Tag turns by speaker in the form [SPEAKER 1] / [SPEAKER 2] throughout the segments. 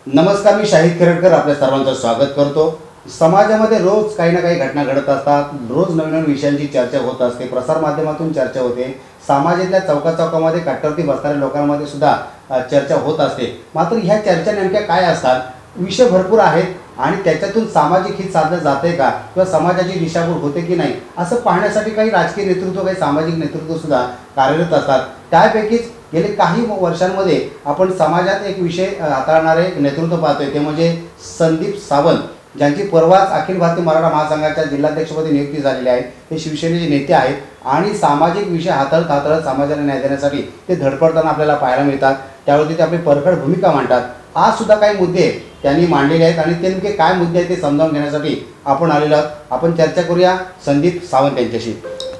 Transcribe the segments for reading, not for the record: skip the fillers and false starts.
[SPEAKER 1] नमस्कार, मी शाहिद खरडकर आपल्या सर्वांचं स्वागत करतो। समाजामध्ये रोज काही ना काही घटना घडत असतात, रोज नवीन नवीन विषयांची चर्चा होत असते, प्रसार माध्यमातून चर्चा होते, समाजातल्या चौकाचौकामध्ये कट्ट्यावरती बसणाऱ्या लोकांमध्ये सुद्धा चर्चा होत असते। मात्र ह्या चर्चा नेमक्या काय असतात? विषय भरपूर आहेत आणि त्याच्यातून सामाजिक हित साधलं जाते का किंवा समाजाची दिशाभूल होते की नाही असं पाहण्यासाठी काही राजकीय नेतृत्व, काही सामाजिक नेतृत्व सुद्धा कार्यरत असतात। त्यापैकीच गेले काही वर्षांमध्ये आपण समाजात एक विषय हाताळणारे नेतृत्व पाहतोय, ते म्हणजे संदीप सावंत, ज्यांची परवाच अखिल भारतीय मराठा महासंघाच्या जिल्हाध्यक्षपदी नियुक्ती झालेली आहे। ते शिवसेनेचे नेते आहेत आणि सामाजिक विषय हाताळत समाजाला न्याय देण्यासाठी ते धडपडताना आपल्याला पाहायला मिळतात। त्यावरती ते आपली परखड भूमिका मांडतात। आज सुद्धा काही मुद्दे त्यांनी मांडलेले आहेत आणि ते नेमके काय मुद्दे आहेत ते समजावून घेण्यासाठी आपण आलेलो आहोत। आपण चर्चा करूया संदीप सावंत यांच्याशी।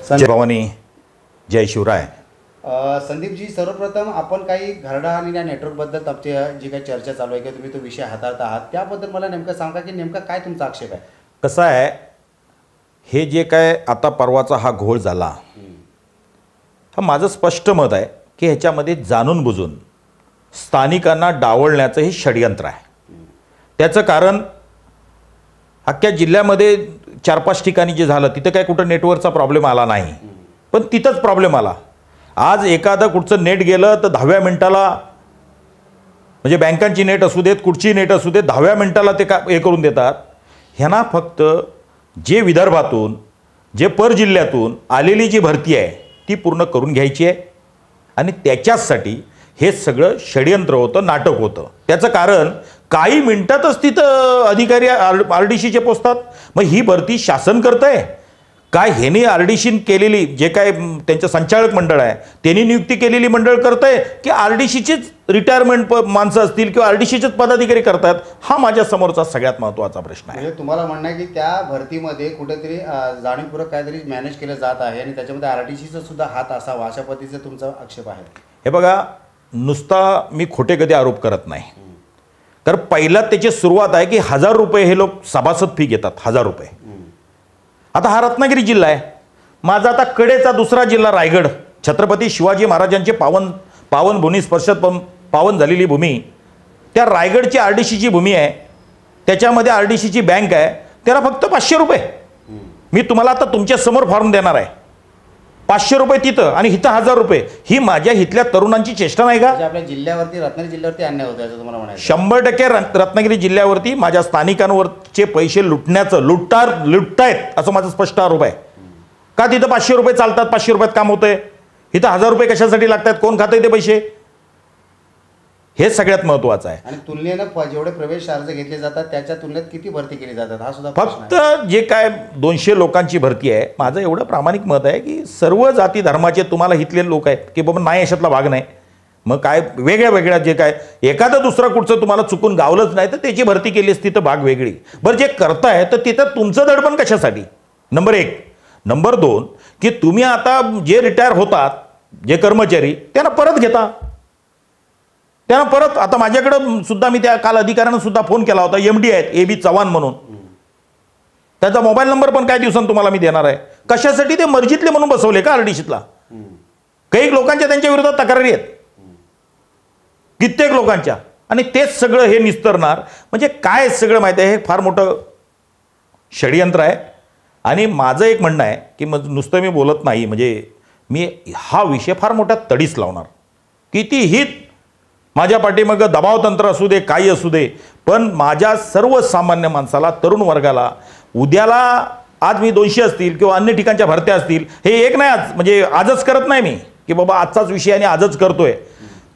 [SPEAKER 2] जय भवानी, जय शिवराय।
[SPEAKER 1] संदीपजी, सर्वप्रथम आपण काही घरडा आणि या नेटवर्कबद्दल तुमची जी काही चर्चा चालू आहे किंवा तुम्ही तो विषय हाताळत आहात त्याबद्दल मला नेमकं सांगा की नेमका काय तुमचा आक्षेप आहे?
[SPEAKER 2] कसं आहे, हे जे काय आता परवाचा हा घोळ झाला, हा माझं स्पष्ट मत आहे की ह्याच्यामध्ये जाणून बुजून स्थानिकांना डावलण्याचं हे षडयंत्र आहे। त्याचं कारण अख्ख्या जिल्ह्यामध्ये 4-5 ठिकाणी जे झालं तिथं काय कुठं नेटवर्कचा प्रॉब्लेम आला नाही, पण तिथंच प्रॉब्लेम आला। आज एखादं कुठचं नेट गेलं तर 10व्या मिनिटाला, म्हणजे बँकांची नेट असू देत, कुठची नेट असू देत, 10व्या मिनिटाला ते हे करून देतात। ह्यांना फक्त जे विदर्भातून, जे पर जिल्ह्यातून आलेली जी भरती आहे ती पूर्ण करून घ्यायची आहे आणि त्याच्यासाठी हे सगळं षडयंत्र होतं, नाटक होतं। त्याचं कारण काही मिनिटातच तिथं अधिकारी RDCचे पोचतात। मग ही भरती शासन करतंय काय? ह्याने RDC केलेली जे काय त्यांचं संचालक मंडळ आहे त्यांनी नियुक्ती केलेली मंडळ करतंय की RDCचीच रिटायरमेंट माणसं असतील किंवा RDCचेच पदाधिकारी करतात? हा माझ्या समोरचा सगळ्यात महत्त्वाचा प्रश्न आहे।
[SPEAKER 1] म्हणजे तुम्हाला म्हणणं आहे की त्या भरतीमध्ये कुठेतरी जाणीवपूर्वक काहीतरी मॅनेज केलं जात आहे आणि त्याच्यामध्ये RDCचा सुद्धा हात असावा, अशा पद्धतीचा तुमचा आक्षेप आहे?
[SPEAKER 2] हे बघा, नुसता मी खोटे कधी आरोप करत नाही, तर पहिला त्याची सुरुवात आहे की 1000 रुपये हे लोक सभासद फी घेतात, 1000 रुपये। आता हा रत्नागिरी जिल्हा आहे माझा, आता कडेचा दुसरा जिल्हा रायगड, छत्रपती शिवाजी महाराजांचे पावन भूमी स्पर्शात पावन झालेली भूमी, त्या रायगडची RDCची भूमी आहे, त्याच्यामध्ये RDCची बँक आहे, त्याला फक्त 500 रुपये। मी तुम्हाला आता तुमच्या समोर फॉर्म देणार आहे, 500 रुपये तिथं आणि इथं 1000 रुपये। ही माझ्या इथल्या तरुणांची चेष्टा नाही का?
[SPEAKER 1] आपल्या जिल्ह्यावरती, रत्नागिरी जिल्ह्यावरती अन्याय होतो असं तुम्हाला म्हणायचं?
[SPEAKER 2] 100% रत्नागिरी जिल्ह्यावरती माझ्या स्थानिकांवरचे पैसे लुटतायत असं माझा स्पष्ट आरोप आहे। का तिथं 500 रुपये चालतात, 500 रुपयात काम होतंय, इथं 1000 रुपये कशासाठी लागतात, कोण खातंय ते पैसे? हे सगळ्यात महत्त्वाचं आहे।
[SPEAKER 1] आणि तुलनेनं जेवढे प्रवेश अर्ज घेतले जातात त्याच्या तुलनेत किती भरती केली जातात हा सुद्धा
[SPEAKER 2] फक्त जे काय 200 लोकांची भरती आहे। माझं एवढं प्रामाणिक मत आहे की सर्व जाती धर्माचे तुम्हाला इथले लोक आहेत की बाबा नाही याच्यातला भाग नाही, मग काय वेगळ्या जे काय एखादं दुसरं कुठचं तुम्हाला चुकून गावलंच नाही तर त्याची भरती केली असती तर भाग वेगळी। बरं, जे करताय तर तिथं तुमचं दडपण कशासाठी? नंबर 1। नंबर 2 की तुम्ही आता जे रिटायर होतात जे कर्मचारी त्यांना परत घेता, त्यांना परत, आता माझ्याकडं सुद्धा मी त्या काल अधिकाऱ्यांना सुद्धा फोन केला होता, MD आहेत AB चव्हाण म्हणून, त्याचा मोबाईल नंबर पण काही दिवसांनी तुम्हाला मी देणार आहे। कशासाठी? ते मर्जीतले म्हणून बसवले का RDCतला? काही लोकांच्या त्यांच्या विरोधात तक्रारी आहेत, कित्येक लोकांच्या, आणि तेच सगळं हे निस्तरणार म्हणजे काय सगळं माहिती आहे? हे फार मोठं षडयंत्र आहे। आणि माझं एक म्हणणं आहे की नुसतं मी बोलत नाही, म्हणजे मी हा विषय फार मोठा तडीस लावणार। कितीही माझ्या पाठीमागं दबाव तंत्र असू दे, काही असू दे, पण माझ्या सर्वसामान्य माणसाला, तरुण वर्गाला उद्याला, आज मी 200 असतील किंवा अन्य ठिकाणच्या भरत्या असतील, हे एक नाही आज, म्हणजे आजच करत नाही मी की बाबा आजचाच विषय आणि आजच करतोय।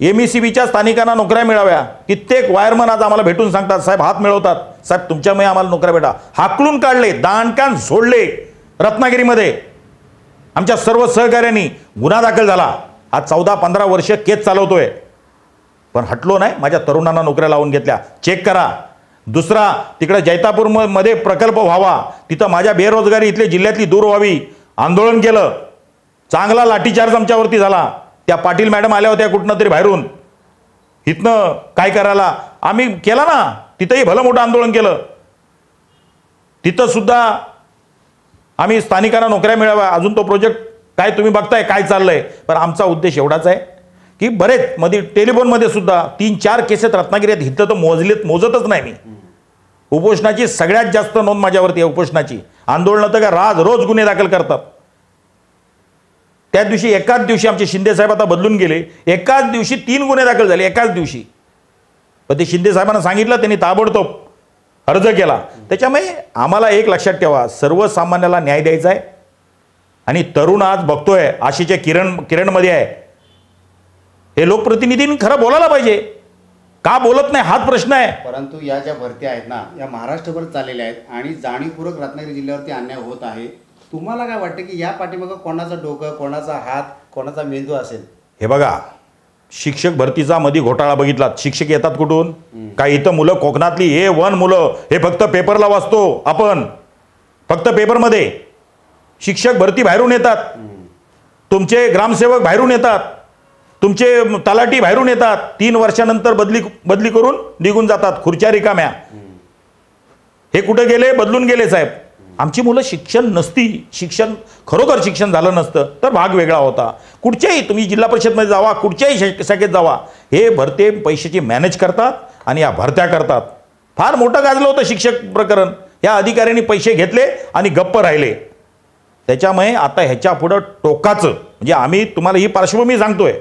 [SPEAKER 2] MECBच्या स्थानिकांना नोकऱ्या मिळाव्या, कित्येक वायरमन आज आम्हाला भेटून सांगतात साहेब हात मिळवतात, साहेब तुमच्यामुळे आम्हाला नोकऱ्या भेटा। हाकलून काढले, दांडकान सोडले रत्नागिरीमध्ये, आमच्या सर्व सहकार्यांनी गुन्हा दाखल झाला। आज 14-15 वर्ष केस चालवतोय, पण हटलो नाही, माझ्या तरुणांना नोकऱ्या लावून घेतल्या। चेक करा। दुसरा, तिकडे जैतापूरमध्ये प्रकल्प व्हावा, तिथं माझ्या बेरोजगारी इथल्या जिल्ह्यातली दूर व्हावी, आंदोलन केलं, चांगला लाठीचार्ज आमच्यावरती झाला। त्या पाटील मॅडम आल्या होत्या कुठनं तरी बाहेरून, इथनं काय करायला आम्ही केला ना, तिथंही भलं मोठं आंदोलन केलं, तिथं सुद्धा आम्ही स्थानिकांना नोकऱ्या मिळाव्या। अजून तो प्रोजेक्ट काय तुम्ही बघताय काय चाललंय, पण आमचा उद्देश एवढाच आहे की बरेच मध्ये टेलिफोनमध्ये सुद्धा 3-4 केसेस रत्नागिरीत इथं तर मोजतच नाही मी. उपोषणाची सगळ्यात जास्त नोंद माझ्यावरती आहे. उपोषणाची आंदोलनं तर का रोज गुन्हे दाखल करतात. त्या दिवशी एकाच दिवशी आमचे शिंदे साहेब आता बदलून गेले, एकाच दिवशी 3 गुन्हे दाखल झाले एकाच दिवशी. पण ते शिंदे साहेबांना सांगितलं, त्यांनी ताबडतोब अर्ज केला. त्याच्यामुळे आम्हाला एक लक्षात ठेवा, सर्वसामान्याला न्याय द्यायचा आहे. आणि तरुण आज बघतोय आशेच्या किरणमध्ये आहे. हे लोकप्रतिनिधींनी खरं बोलायला पाहिजे. का बोलत नाही हाच प्रश्न आहे.
[SPEAKER 1] परंतु या ज्या भरती आहेत ना, या महाराष्ट्रभर चाललेल्या आहेत आणि जाणीवपूर्वक रत्नागिरी जिल्ह्यावरती अन्याय होत आहे. तुम्हाला काय वाटतं की या पाठीमागं कोणाचं डोकं, कोणाचा हात, कोणाचा मेंदू असेल?
[SPEAKER 2] हे बघा, शिक्षक भरतीचा मध्ये घोटाळा बघितला. शिक्षक येतात कुठून? काय इथं मुलं कोकणातली A1 मुलं हे फक्त पेपरला वाचतो आपण, फक्त पेपरमध्ये. शिक्षक भरती बाहेरून येतात, तुमचे ग्रामसेवक बाहेरून येतात, तुमचे तलाठी बाहेरून येतात. 3 वर्षानंतर बदली करून निघून जातात, खुर्च्या रिकाम्या. हे कुठे गेले? बदलून गेले साहेब. आमची मुलं शिक्षण नसती, खरोखर शिक्षण झालं नसतं तर भाग वेगळा होता. कुठच्याही तुम्ही जिल्हा परिषदमध्ये जावा, कुठच्याही शाखेत जावा, हे भरते पैशाची मॅनेज करतात आणि या भरत्या करतात. फार मोठं गाजलं होतं शिक्षक प्रकरण. या अधिकाऱ्यांनी पैसे घेतले आणि गप्प राहिले. त्याच्यामुळे आता ह्याच्या पुढं टोकाचं, म्हणजे आम्ही तुम्हाला ही पार्श्वभूमी सांगतोय,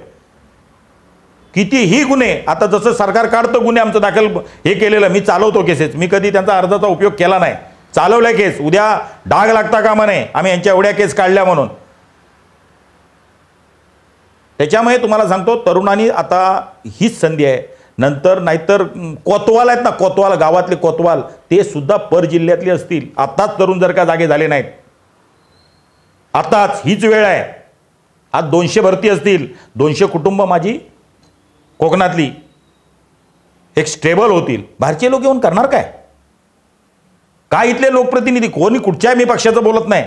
[SPEAKER 2] कितीही गुन्हे आता जसं सरकार काढतं गुन्हे आमचं दाखल हे केलेलं, मी चालवतो केसेस, मी कधी त्यांचा अर्जाचा उपयोग केला नाही, चालवलाय केस. उद्या डाग लागता कामा नये आम्ही यांच्या एवढ्या केस काढल्या म्हणून. त्याच्यामुळे तुम्हाला सांगतो, तरुणांनी आता हीच संधी आहे. नंतर नाहीतर कोतवाल आहेत ना, कोतवाल, गावातले कोतवाल, ते सुद्धा पर जिल्ह्यातले असतील. आताच तरुण जर का जागे झाले नाहीत, आताच हीच वेळ आहे. आज 200 भरती असतील, 200 कुटुंब माझी कोकणातली एक स्टेबल होतील. बाहेरचे लोक येऊन करणार काय? काय इथले लोकप्रतिनिधी कोणी कुठच्याही, मी पक्षाचं बोलत नाही,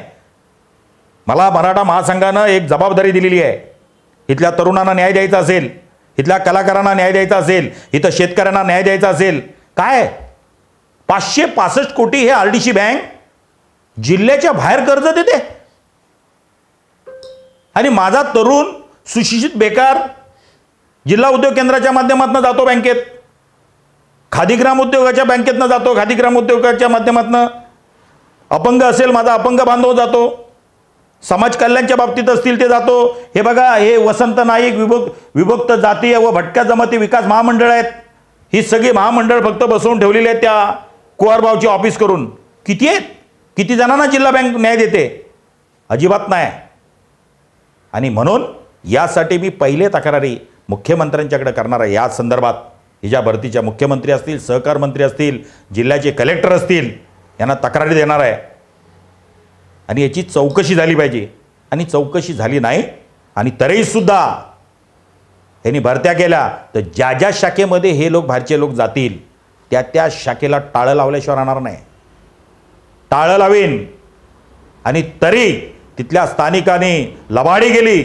[SPEAKER 2] मला मराठा महासंघानं एक जबाबदारी दिलेली आहे. इथल्या तरुणांना न्याय द्यायचा असेल, इथल्या कलाकारांना न्याय द्यायचा असेल, इथं शेतकऱ्यांना न्याय द्यायचा असेल, काय 565 कोटी हे RDC बँक जिल्ह्याच्या बाहेर कर्ज देते. आणि माझा तरुण सुशिक्षित बेकार जिल्हा उद्योग केंद्राच्या माध्यमातून जातो बँकेत, खादी ग्राम उद्योगाच्या बँकेतनं जातो, खादी ग्राम उद्योगाच्या माध्यमातून. अपंग असेल माझा अपंग बांधव जातो, समाज कल्याणच्या बाबतीत असतील ते जातो. हे बघा, हे वसंत नाईक विभक्त जातीय व भटक्या जमाती विकास महामंडळ आहेत. ही सगळी महामंडळ फक्त बसवून ठेवलेली आहेत त्या कुवारबावची ऑफिस करून. किती आहेत? किती जणांना जिल्हा बँक न्याय देते? अजिबात नाही. आणि म्हणून यासाठी मी पहिले तक्रारी मुख्यमंत्र्यांच्याकडे करणार आहे. या संदर्भात हिच्या भरतीच्या मुख्यमंत्री असतील, सहकार मंत्री असतील, जिल्ह्याचे कलेक्टर असतील, यांना तक्रारी देणार आहे. आणि याची चौकशी झाली पाहिजे. आणि चौकशी झाली नाही आणि तरीसुद्धा यांनी भरत्या केल्या तर ज्या ज्या शाखेमध्ये हे लोक बाहेरचे लोक जातील त्या शाखेला टाळं लावल्याशिवाय राहणार नाही. टाळं लावीन. आणि तरी तिथल्या स्थानिकांनी लबाडी गेली,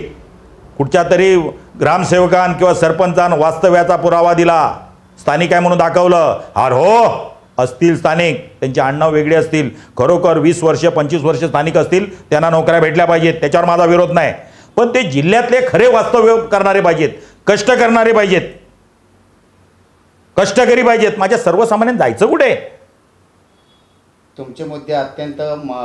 [SPEAKER 2] कुठच्या तरी ग्रामसेवकान किंवा सरपंचान वास्तव्याचा पुरावा दिला, स्थानिक आहे म्हणून दाखवलं. अरे हो, असतील स्थानिक, त्यांचे आडनाव वेगळे असतील, खरोखर 20 वर्ष 25 वर्ष स्थानिक असतील, त्यांना नोकऱ्या भेटल्या पाहिजेत, त्याच्यावर माझा विरोध नाही. पण ते जिल्ह्यातले खरे वास्तव्य करणारे पाहिजेत, कष्ट करणारे पाहिजेत, कष्टकरी पाहिजेत. माझ्या सर्वसामान्यांना जायचं कुठे?
[SPEAKER 1] तुमचे मुद्दे अत्यंत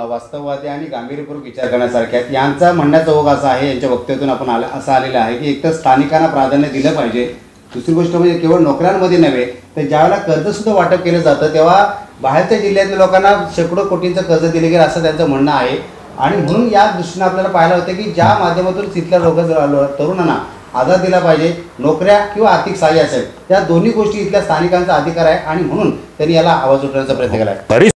[SPEAKER 1] वास्तववादी आणि गांभीर्यपूर्वक विचार करण्यासारखे आहेत. यांचा म्हणण्याचा ओघ असा आहे, यांच्या वक्तव्यातून आपण असं आलेलं आहे की एकतर स्थानिकांना प्राधान्य दिलं पाहिजे. दुसरी गोष्ट म्हणजे केवळ नोकऱ्यांमध्ये नव्हे तर ज्यावेळेला कर्जसुद्धा वाटप केलं जातं तेव्हा बाहेरच्या जिल्ह्यातल्या लोकांना शेकडो कोटींचं कर्ज दिले गेलं असं त्यांचं म्हणणं आहे. आणि म्हणून या दृष्टीने आपल्याला पाहायला होतं की ज्या माध्यमातून तिथल्या तरुणांना आधार दिला पाहिजे, नोकऱ्या किंवा आर्थिक सहाय्य असेल, या दोन्ही गोष्टी इथल्या स्थानिकांचा अधिकार आहे आणि म्हणून त्यांनी याला आवाज उठवण्याचा प्रयत्न केला आहे.